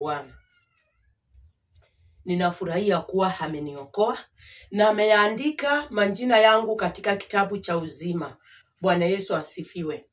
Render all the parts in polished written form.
Bwana. Ninafurahia kuwa ameniokoa na ameandika majina yangu katika kitabu cha uzima. Bwana Yesu asifiwe.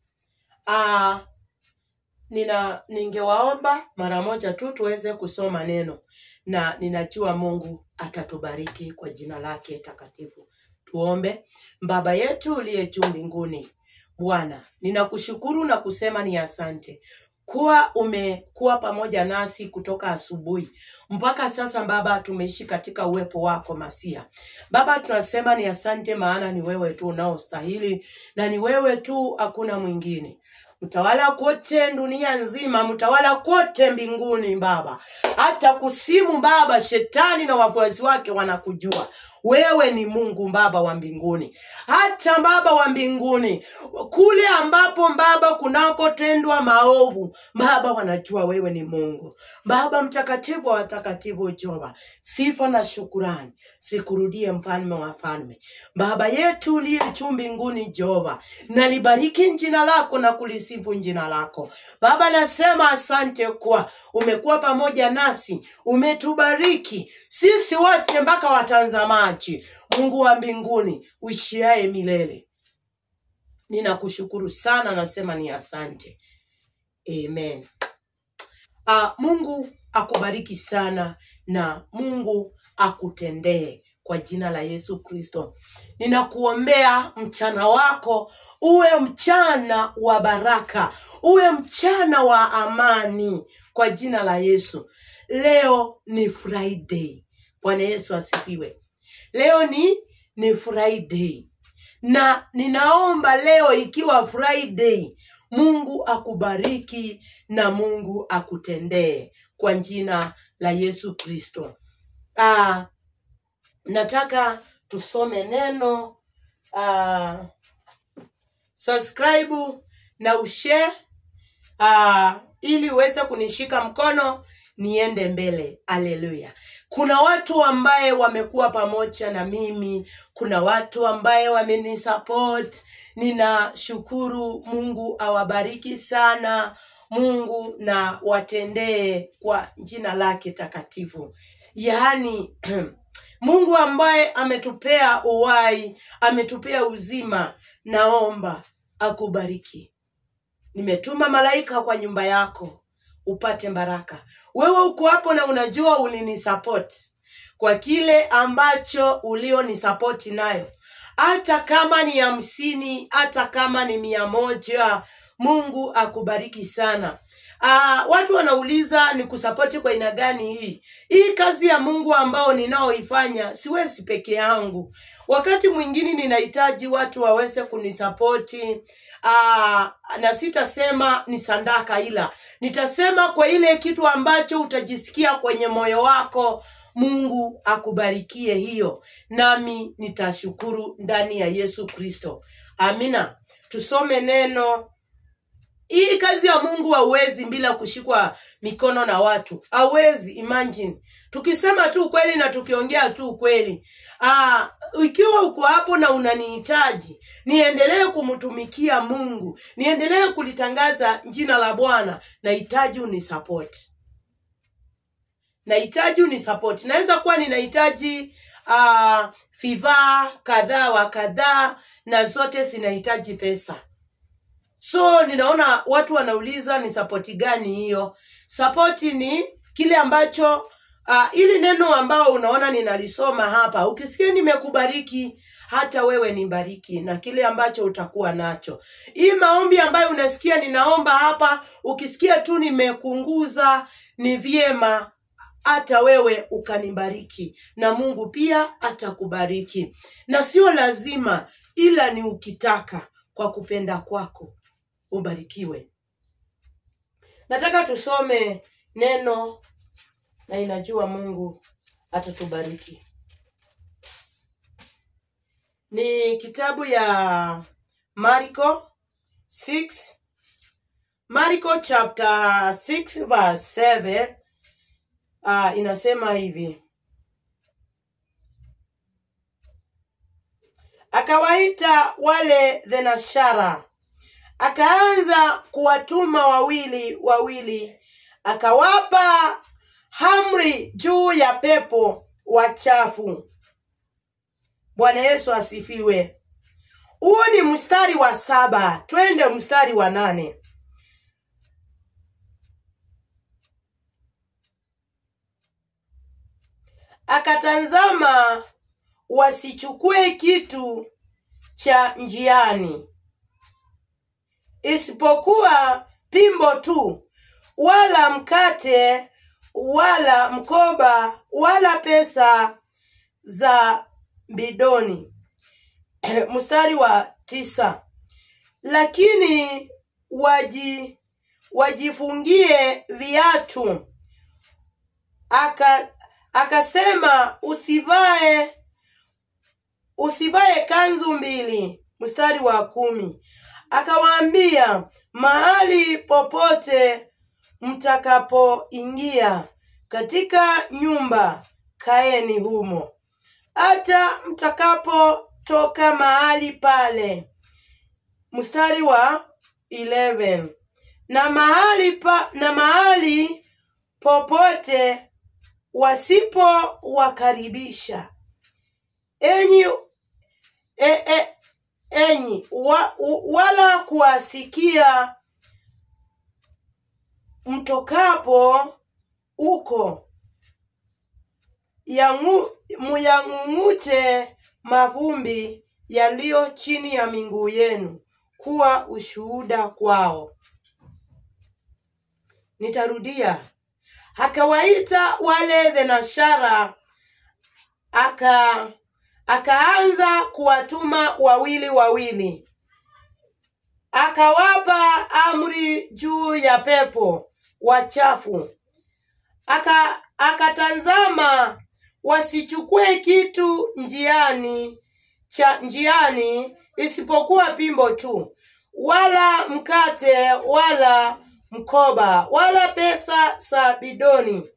Ningewaomba mara moja tu tuweze kusoma neno, na ninajua Mungu atatubariki kwa jina lake takatifu. Tuombe. Baba yetu uliye juu mbinguni, Bwana, ninakushukuru na kusema ni asante kuwa umekuwa pamoja nasi kutoka asubuhi mpaka sasa. Baba, tumeishi katika uwepo wako Masia. Baba, tunasema ni asante, maana ni wewe tu unaostahili na ni wewe tu, hakuna mwingine. Mtawala kote dunia nzima, mtawala kote mbinguni Baba, hata kusimu Baba, shetani na wafuasi wake wanakujua wewe ni Mungu Baba wa mbinguni. Hata Baba wa mbinguni, kule ambapo Baba kunako tendwa maovu, Baba wanajua wewe ni Mungu. Baba mtakatifu wa watakatifu Jehova, sifa na shukurani sikurudie mfalme wa falme. Baba yetu uliye juu mbinguni Jehova, nalibariki jina lako na kulisifu jina lako. Baba, nasema asante kwa umekuwa pamoja nasi, umetubariki sisi wote mpaka watazamaji. Mungu wa mbinguni uishiaye milele, ninakushukuru sana, nasema ni asante. Amen. Mungu akubariki sana na Mungu akutendee kwa jina la Yesu Kristo. Ninakuombea mchana wako uwe mchana wa baraka, uwe mchana wa amani kwa jina la Yesu. Leo ni Friday. Bwana Yesu asifiwe. Leo ni Friday. Na ninaomba leo ikiwa Friday, Mungu akubariki na Mungu akutendee kwa jina la Yesu Kristo. Nataka tusome neno. Subscribe na ushare ili uweze kunishika mkono niende mbele. Haleluya. Kuna watu ambaye wamekuwa pamoja na mimi, kuna watu ambaye wamenisupport. Ninashukuru. Mungu awabariki sana. Mungu na watendee kwa jina lake takatifu. Yaani Mungu ambaye ametupea uhai, ametupea uzima, naomba akubariki. Nimetuma malaika kwa nyumba yako upate baraka. Wewe uko hapo na unajua ulinisupport kwa kile ambacho ulionisupport nayo. Hata kama ni 50, hata kama ni 100, Mungu akubariki sana. Watu wanauliza ni kusupport kwa aina gani hii? Hii kazi ya Mungu ambao ninaoifanya siwezi peke yangu. Wakati mwingine ninahitaji watu waweze kunisupport. Na sitasema ni sadaka, ila nitasema kwa ile kitu ambacho utajisikia kwenye moyo wako. Mungu akubarikie hiyo, nami nitashukuru ndani ya Yesu Kristo. Amina. Tusome neno. Hii kazi ya Mungu hauwezi bila kushikwa mikono na watu. Hauwezi. Imagine tukisema tu kweli na tukiongea tu kweli. Ikiwa uko hapo na unanihitaji niendelee kumtumikia Mungu, niendelee kulitangaza jina la Bwana, nahitaji unisupport. Nahitaji unisupport. Naweza kuwa ninahitaji vifaa kadhaa wa kadhaa, na zote zinahitaji pesa. So ninaona watu wanauliza ni support gani hiyo? Support ni kile ambacho ili neno ambao unaona ninalisoma hapa, ukisikia nimekubariki, hata wewe nibariki na kile ambacho utakuwa nacho. Hii maombi ambayo unasikia ninaomba hapa, ukisikia tu nimekunguza, ni vyema hata wewe ukanibariki na Mungu pia atakubariki. Na sio lazima, ila ni ukitaka, kwa kupenda kwako ubarikiwe. Nataka tusome neno na inajua Mungu atatubariki. Ni kitabu ya Marko 6. Marko chapter 6 verse 7. Inasema hivi. Akawaita wale thenashara, akaanza kuwatuma wawili wawili, akawapa amri juu ya pepo wachafu. Bwana Yesu asifiwe. Huo ni mstari wa 7. Twende mstari wa 8. Akatazama wasichukue kitu cha njiani, isipokuwa pimbo tu, wala mkate, wala mkoba, wala pesa za bidoni. Mstari wa 9. Lakini wajifungie viatu. Akasema usivae kanzu mbili. Mstari wa 10. Akawaambia, mahali popote mtakapoingia katika nyumba, kaeni humo hata mtakapotoka mahali pale. Mstari wa 11. Na mahali popote wasipowakaribisha enyi wala kuwasikia mtokapo uko, muyang'ung'ute mavumbi yaliyo chini ya miguu yenu kuwa ushuhuda kwao. Nitarudia. Akawaita wale thenashara, akaanza kuwatuma wawili wawili. Akawapa amri juu ya pepo wachafu. Akatazama wasichukue kitu njiani isipokuwa pimbo tu, wala mkate, wala mkoba, wala pesa za bidoni,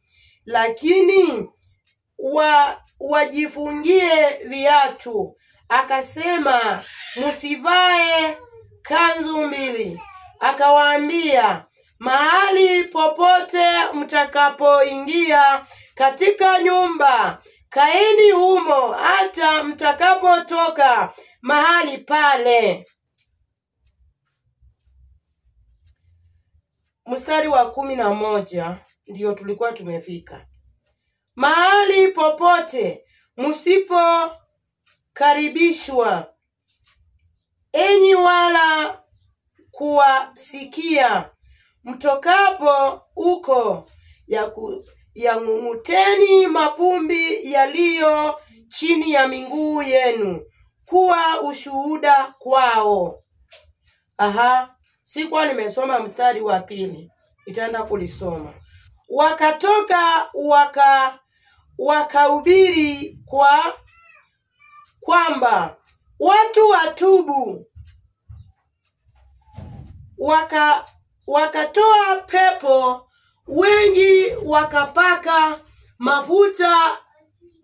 lakini wajifungie viatu. Akasema, msivae kanzu mbili. Akawaambia, mahali popote mtakapoingia katika nyumba, kaeni humo hata mtakapotoka mahali pale. Mstari wa 11 ndio tulikuwa tumefika. Mahali popote msipokaribishwa enyi wala kuwasikia mtokapo uko, yang'ung'uteni mavumbi yaliyo chini ya miguu yenu kuwa ushuhuda kwao. Sikuwa nimesoma mstari wa 2. Itaenda kulisoma. Wakatoka wakahubiri kwamba watu watubu. Wakatoa pepo wengi, wakapaka mafuta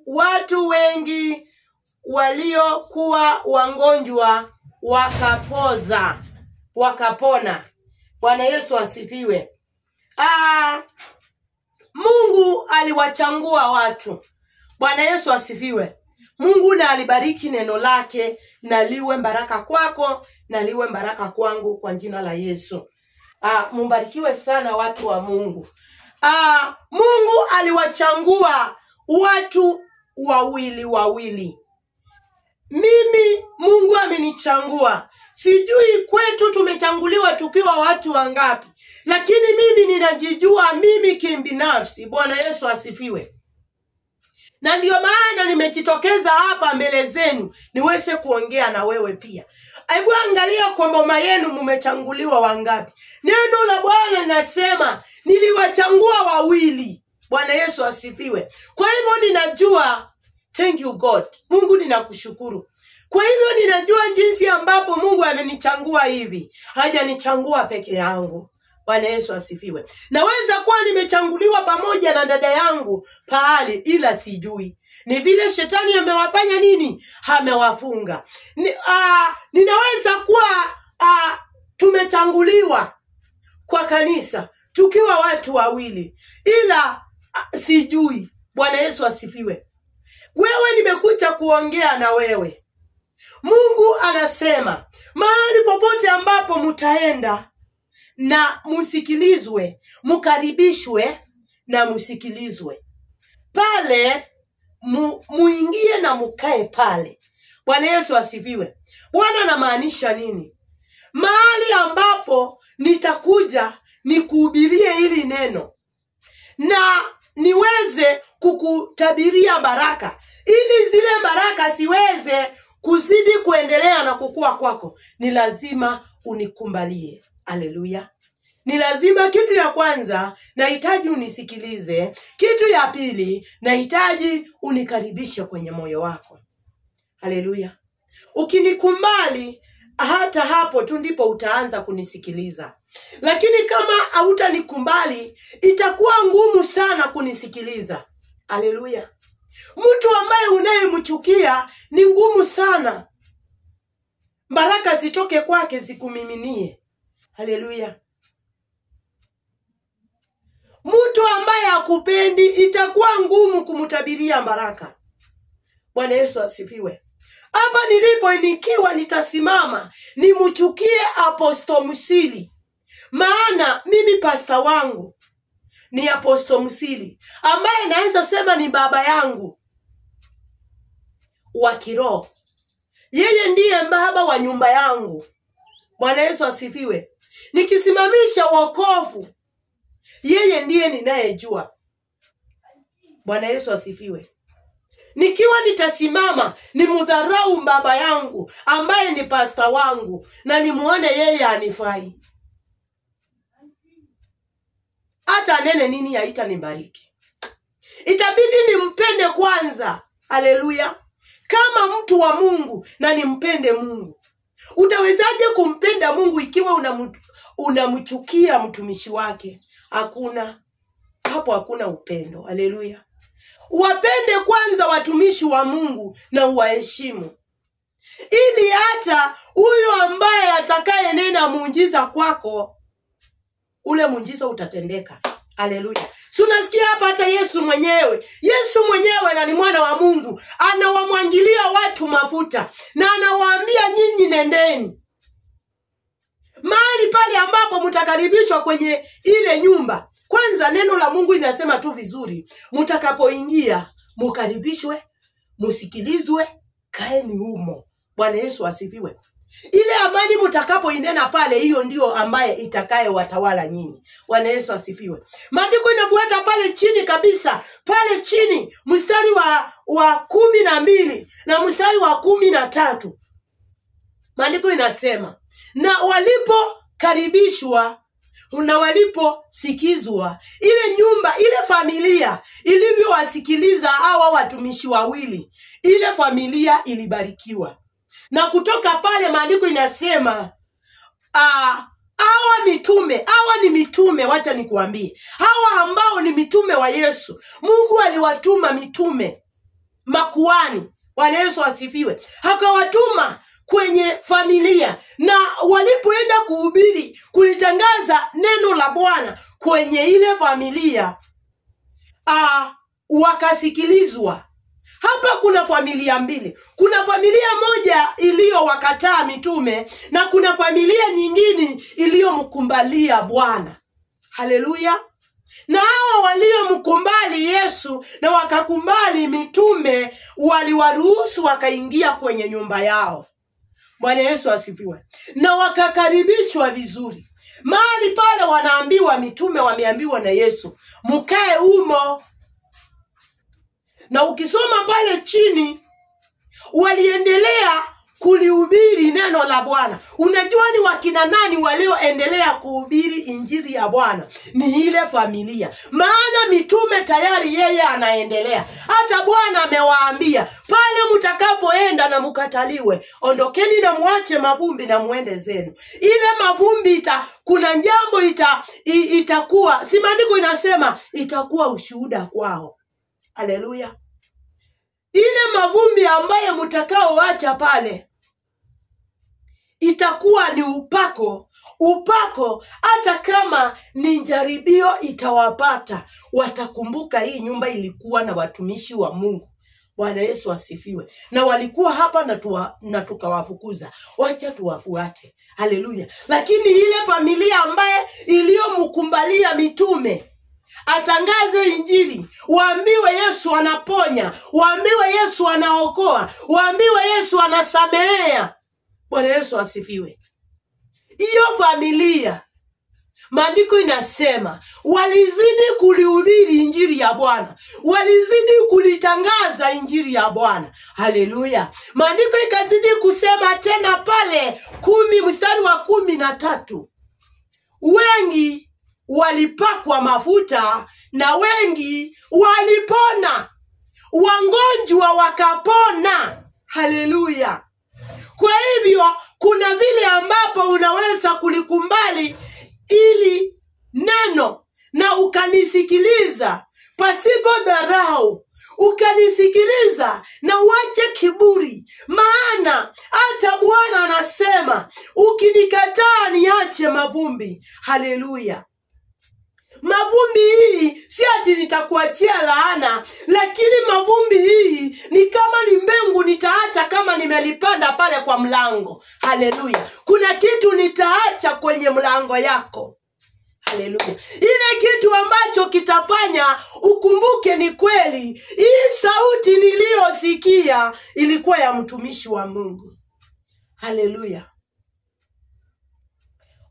watu wengi waliokuwa wagonjwa, wakapona. Bwana Yesu asifiwe. Mungu aliwachangua watu. Bwana Yesu asifiwe. Mungu na alibariki neno lake, na liwe baraka kwako na liwe baraka kwangu kwa jina la Yesu. Mbarikiwe sana watu wa Mungu. Mungu aliwachangua watu wawili. Mimi Mungu amenichangua. Sijui kwetu tumechanguliwa tukiwa watu wangapi, lakini mimi ninajijua mimi kibinafsi. Bwana Yesu asifiwe. Na ndio maana nimejitokeza hapa mbele zenu niweze kuongea na wewe pia. Hebu angalia kwa boma yenu mmechanguliwa wangapi. Neno la Bwana linasema niliwachangua wawili. Bwana Yesu asifiwe. Kwa hivyo ninajua, thank you God. Mungu ninakushukuru. Kwa hivyo ninajua jinsi ambapo Mungu amenichangua hivi. Hajanichangua peke yangu. Bwana Yesu asifiwe. Naweza kuwa nimechanguliwa pamoja na dada yangu pahali, ila sijui. Ni vile shetani amewafanya nini? Amewafunga. Ninaweza kuwa tumechanguliwa kwa kanisa tukiwa watu wawili, ila sijui. Bwana Yesu asifiwe. Wewe nimekuja kuongea na wewe. Mungu anasema mahali popote ambapo mutaenda na musikilizwe, mukaribishwe na musikilizwe. Pale muingie na mukae pale. Bwana Yesu asifiwe. Bwana anamaanisha nini? Mahali ambapo nitakuja nikuhubirie hili neno na niweze kukutabiria baraka, ili zile baraka siweze kuzidi kuendelea na kukua kwako, ni lazima unikumbalie. Haleluya. Ni lazima, kitu ya kwanza nahitaji unisikilize. Kitu ya pili nahitaji unikaribishe kwenye moyo wako. Haleluya. Ukinikumbali, hata hapo tu ndipo utaanza kunisikiliza. Lakini kama hautanikumbali, itakuwa ngumu sana kunisikiliza. Haleluya. Mtu ambaye unayemchukia ni ngumu sana baraka zitoke kwake zikumiminie. Haleluya. Mtu ambaye hakupendi itakuwa ngumu kumtabiria baraka. Bwana Yesu asifiwe. Hapa nilipo nikiwa nitasimama nimchukie Apostle Musili, maana mimi pasta wangu ni Apostle Musili, ambaye naweza sema ni baba yangu wa kiroho. Yeye ndiye baba wa nyumba yangu. Bwana Yesu asifiwe. Nikisimamisha wokovu, yeye ndiye ninayejua. Bwana Yesu asifiwe. Nikiwa nitasimama nimudharau baba yangu ambaye ni pasta wangu na nimuone yeye hanifai, hata nene nini haitanibariki. Itabidi nimpende kwanza. Haleluya. Kama mtu wa Mungu na nimpende Mungu. Utawezaje kumpenda Mungu ikiwa unamchukia mtumishi wake? Hakuna. Hapo hakuna upendo. Haleluya. Wapende kwanza watumishi wa Mungu na uwaheshimu, ili hata huyo ambaye atakaye nena muujiza kwako, ule muujiza utatendeka. Haleluya. Si unasikia hapa hata Yesu mwenyewe na ni mwana wa Mungu, anawamwangilia watu mafuta na anawaambia nyinyi nendeni. Mahali pale ambapo mtakaribishwa kwenye ile nyumba, kwanza neno la Mungu linasema tu vizuri, mtakapoingia mukaribishwe, musikilizwe, kaeni humo. Bwana Yesu asifiwe. Ile amani mtakapoinena pale, hiyo ndio ambaye itakaye watawala nyinyi. Bwana Yesu asifiwe. Maandiko inafuata pale chini kabisa, pale chini mstari wa 12 na mstari wa 13. Maandiko inasema, na walipokaribishwa na waliposikizwa, ile nyumba, ile familia ilivyowasikiliza hawa watumishi wawili, ile familia ilibarikiwa. Na kutoka pale maandiko inasema hawa ni mitume, wacha nikuambie. Hawa ambao ni mitume wa Yesu, Mungu aliwatuma mitume, makuhani. Bwana Yesu asifiwe. Akawatuma kwenye familia, na walipoenda kuhubiri, kulitangaza neno la Bwana kwenye ile familia, wakasikilizwa. Hapa kuna familia mbili. Kuna familia moja iliyowakataa mitume na kuna familia nyingine iliyomkumbalia Bwana. Haleluya. Na hao waliomkumbali Yesu na wakakumbali mitume, waliwaruhusu wakaingia kwenye nyumba yao. Bwana Yesu asifiwe. Na wakakaribishwa vizuri. Mahali pale wanaambiwa, mitume wameambiwa na Yesu, mkae humo. Na ukisoma pale chini, waliendelea kulihubiri neno la Bwana. Unajua ni wakina nani walioendelea kuhubiri injili ya Bwana? Ni ile familia. Maana mitume tayari yeye anaendelea. Hata Bwana amewaambia, pale mtakapoenda na mkataliwe, ondokeni na muache mavumbi na muende zenu. Ile mavumbi kuna jambo itakuwa, si maandiko inasema itakuwa ushuhuda kwao. Haleluya. Ile mavumbi ambaye mtakaoacha pale itakuwa ni upako. Upako hata kama ni jaribio itawapata, watakumbuka hii nyumba ilikuwa na watumishi wa Mungu. Bwana Yesu asifiwe. Na walikuwa hapa na tukawafukuza. Wacha tuwafuate. Haleluya. Lakini ile familia ambaye iliyomkumbalia mitume atangaze injili, waambiwe Yesu anaponya, waambiwe Yesu anaokoa, waambiwe Yesu anasamehea. Bwana Yesu asifiwe. Hiyo familia, maandiko inasema walizidi kulihubiri injili ya Bwana, walizidi kulitangaza injili ya Bwana. Haleluya. Maandiko ikazidi kusema tena pale 10 mstari wa 13, wengi walipakwa mafuta na wengi walipona, wagonjwa wakapona. Haleluya. Kwa hivyo kuna vile ambapo unaweza kulikumbali ili neno na ukanisikiliza pasipo dharau, ukanisikiliza na uache kiburi. Maana hata Bwana anasema ukinikataa niache mavumbi. Haleluya. Mavumbi hii si ati nitakuachia laana, lakini mavumbi hii ni kama ni mbegu nitaacha kama nimelipanda pale kwa mlango. Haleluya. Kuna kitu nitaacha kwenye mlango yako. Haleluya. Ile kitu ambacho kitafanya ukumbuke ni kweli hii sauti niliyosikia ilikuwa ya mtumishi wa Mungu. Haleluya.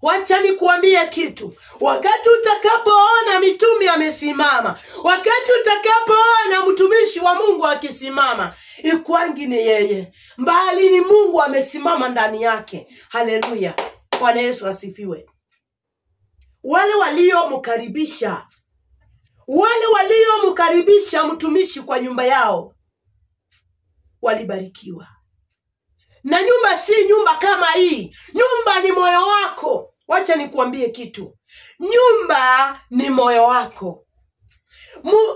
Wacha nikuambie kitu. Wakati utakapoona mitume amesimama, wakati utakapoona mtumishi wa Mungu akisimama, ikwangi ni yeye, mbali ni Mungu amesimama ndani yake. Haleluya. Bwana Yesu asifiwe. Wale waliomkaribisha mtumishi kwa nyumba yao walibarikiwa. Na nyumba si nyumba kama hii. Nyumba ni moyo wako. Wacha nikuambie kitu. Nyumba ni moyo wako.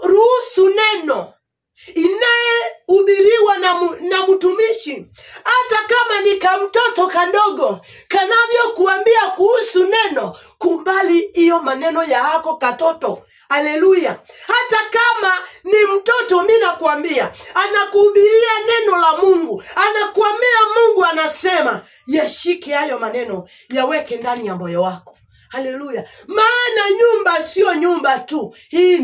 Ruhusu neno inayehubiriwa na mtumishi, hata kama ni kamtoto kadogo kanavyo kuambia kuhusu neno, kumbali hiyo maneno ya hako katoto. Haleluya. Hata kama ni mtoto, mimi nakwambia, anakuhubiria neno la Mungu, anakuambia Mungu anasema, yashike hayo maneno, yaweke ndani ya moyo wako. Haleluya. Maana nyumba sio nyumba tu. Hii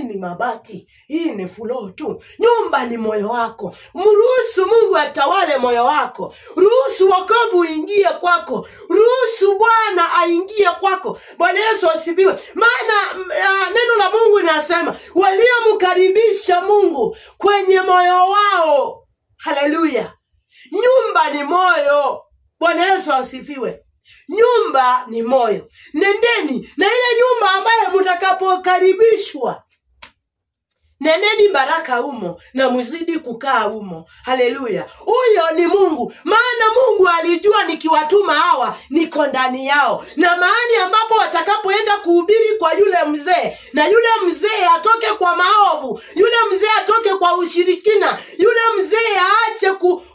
ni mabati. Hii ni floor tu. Nyumba ni moyo wako. Mruhusu Mungu atawale moyo wako. Ruhusu wokovu uingie kwako. Ruhusu Bwana aingie kwako. Bwana Yesu asifiwe. Maana neno la Mungu linasema waliomkaribisha Mungu kwenye moyo wao. Haleluya. Nyumba ni moyo. Bwana Yesu asifiwe. Nyumba ni moyo. Nendeni na ile nyumba ambayo mtakapokaribishwa, neneni baraka humo na mzidi kukaa humo. Haleluya. Huyo ni Mungu. Maana Mungu alijua nikiwatuma hawa niko ndani yao. Na mahali ambapo watakapoenda kuhubiri kwa yule mzee, na yule mzee atoke kwa maovu, yule mzee atoke kwa ushirikina, yule mzee aache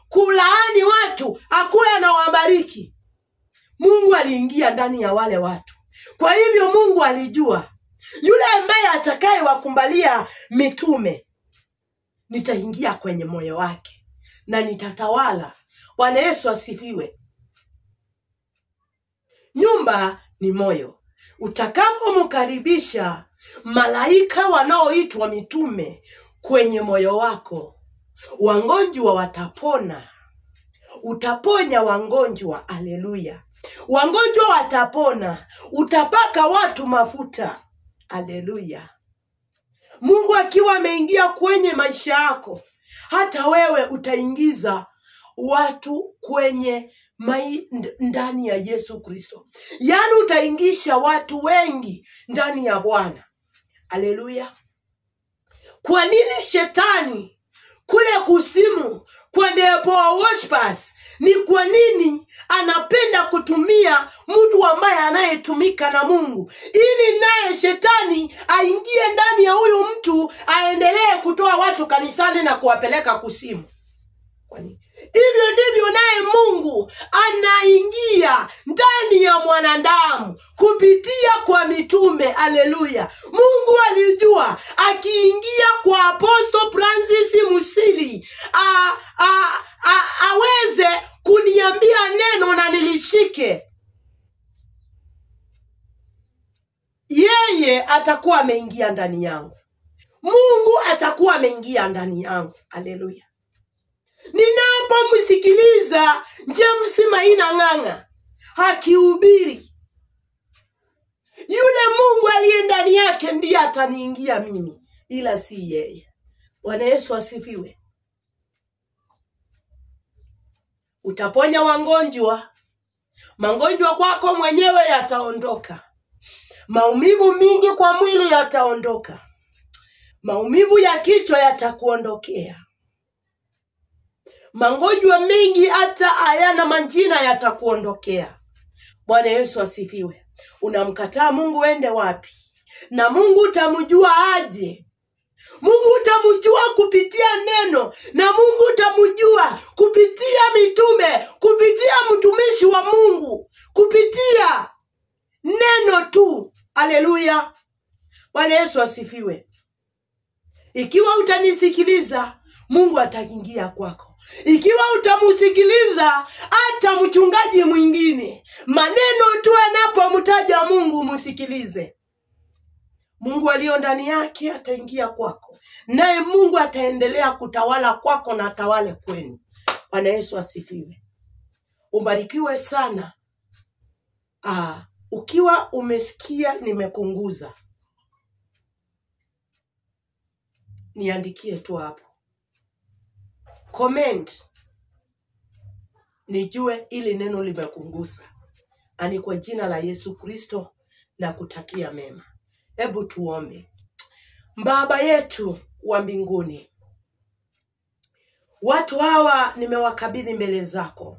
kulaani watu, akuwe anawabariki. Mungu aliingia ndani ya wale watu. Kwa hivyo Mungu alijua yule ambaye atakaye wakumbalia mitume, nitaingia kwenye moyo wake na nitatawala. Bwana Yesu asifiwe. Nyumba ni moyo. Utakapomkaribisha malaika wanaoitwa mitume kwenye moyo wako, wagonjwa watapona. Utaponya wagonjwa. Haleluya. Wagonjwa watapona. Utapaka watu mafuta. Haleluya. Mungu akiwa ameingia kwenye maisha yako, hata wewe utaingiza watu kwenye ndani ya Yesu Kristo. Yaani utaingisha watu wengi ndani ya Bwana. Haleluya. Kwa nini shetani kule kusimu kwa depo worshipers, ni kwa nini anapenda kutumia mtu ambaye anayetumika na Mungu, ili naye shetani aingie ndani ya huyu mtu, aendelee kutoa watu kanisani na kuwapeleka kusimu? Kwa nini? hivyo ndivyo naye Mungu anaingia ndani ya mwanadamu kupitia kwa mitume. Haleluya. Mungu alijua akiingia kwa Apostle Francis Musili aweze kuniambia neno na nilishike, yeye atakuwa ameingia ndani yangu. Mungu atakuwa ameingia ndani yangu. Haleluya. Ninapomsikiliza James Maina Ng'ang'a akihubiri, yule Mungu aliye ndani yake ndiye ataniingia mimi, ila si yeye. Bwana Yesu asifiwe. Utaponya wagonjwa, magonjwa kwako mwenyewe yataondoka. Maumivu mingi kwa mwili yataondoka. Maumivu ya kichwa yatakuondokea. Magonjwa mengi hata hayana majina yatakuondokea. Bwana Yesu asifiwe. Unamkataa Mungu ende wapi? Na Mungu utamjua aje? Mungu utamjua kupitia neno, na Mungu utamjua kupitia mitume, kupitia mtumishi wa Mungu, kupitia neno tu. Haleluya. Bwana Yesu asifiwe. Ikiwa utanisikiliza, Mungu ataingia kwako. Ikiwa utamusikiliza hata mchungaji mwingine, maneno tu anapomtaja Mungu musikilize, Mungu aliyo ndani yake ataingia kwako, naye Mungu ataendelea kutawala kwako na atawale kwenu. Bwana Yesu asifiwe. Ubarikiwe sana. Ukiwa umesikia nimepunguza, niandikie tu hapo comment, nijue ili neno limepunguza. Ani kwa jina la Yesu Kristo na kutakia mema. Hebu tuombe. Baba yetu wa mbinguni, watu hawa nimewakabidhi mbele zako.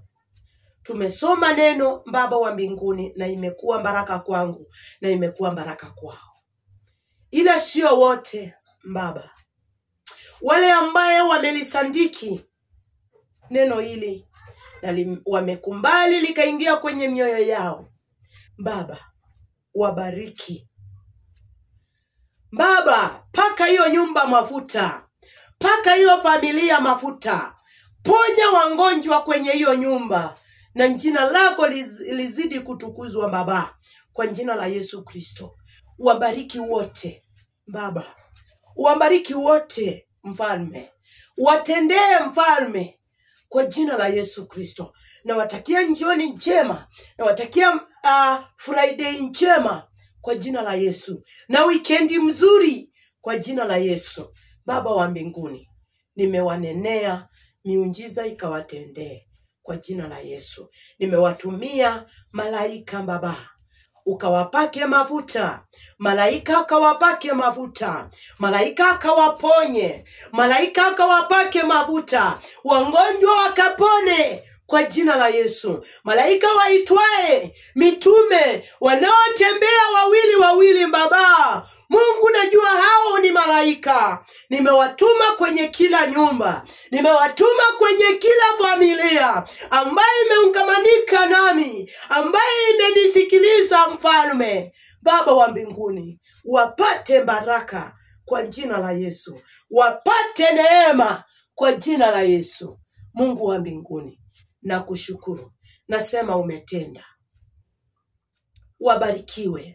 Tumesoma neno Baba wa mbinguni, na imekuwa baraka kwangu na imekuwa baraka kwao. Ila sio wote Baba, wale ambaye wamelisandiki neno hili na wamekumbali likaingia kwenye mioyo yao, Baba wabariki. Baba, paka hiyo nyumba mafuta, paka hiyo familia mafuta, ponya wagonjwa kwenye hiyo nyumba, na jina lako lizidi kutukuzwa Baba, kwa jina la Yesu Kristo. Wabariki wote Baba, wabariki wote Mfalme, watendee Mfalme, kwa jina la Yesu Kristo. Na watakia jioni njema, na watakia Friday njema kwa jina la Yesu, na weekendi mzuri kwa jina la Yesu. Baba wa mbinguni, nimewanenea miujiza ikawatendee kwa jina la Yesu. Nimewatumia malaika Baba, ukawapake mafuta, malaika akawapake mafuta, malaika akawaponye, malaika akawapake mafuta, wagonjwa wakapone kwa jina la Yesu. Malaika waitwae mitume wanaotembea wawili wawili Baba, Mungu najua hao ni malaika. Nimewatuma kwenye kila nyumba, nimewatuma kwenye kila familia ambaye imeungamanika nami, ambaye imenisikiliza Mfalme. Baba wa mbinguni, wapate baraka kwa jina la Yesu, wapate neema kwa jina la Yesu. Mungu wa mbinguni, na kushukuru, nasema umetenda. Wabarikiwe.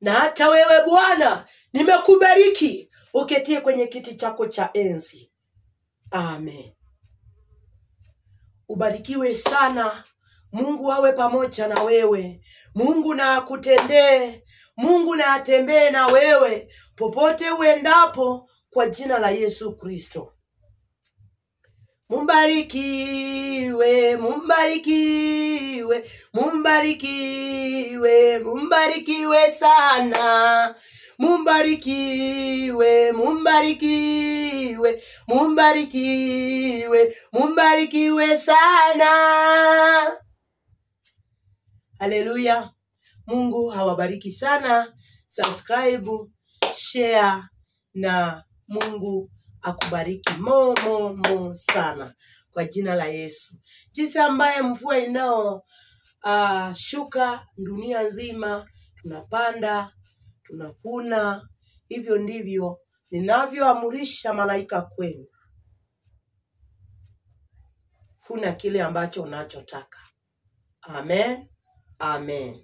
Na hata wewe Bwana, nimekubariki uketie kwenye kiti chako cha enzi. Amen. Ubarikiwe sana. Mungu awe pamoja na wewe. Mungu na akutendee. Mungu na atembee na wewe popote uendapo kwa jina la Yesu Kristo. Mumbarikiwe, mumbarikiwe, mumbarikiwe, mumbarikiwe sana. Mumbarikiwe, mumbarikiwe, mumbarikiwe, mumbarikiwe sana. Haleluya. Mungu hawabariki sana. Subscribe, share, na Mungu akubariki mo sana kwa jina la Yesu. Jinsi ambaye mvua inao shuka dunia nzima, tunapanda, tunavuna, hivyo ndivyo ninavyoamurisha malaika kwenu. Kuna kile ambacho unachotaka. Amen. Amen.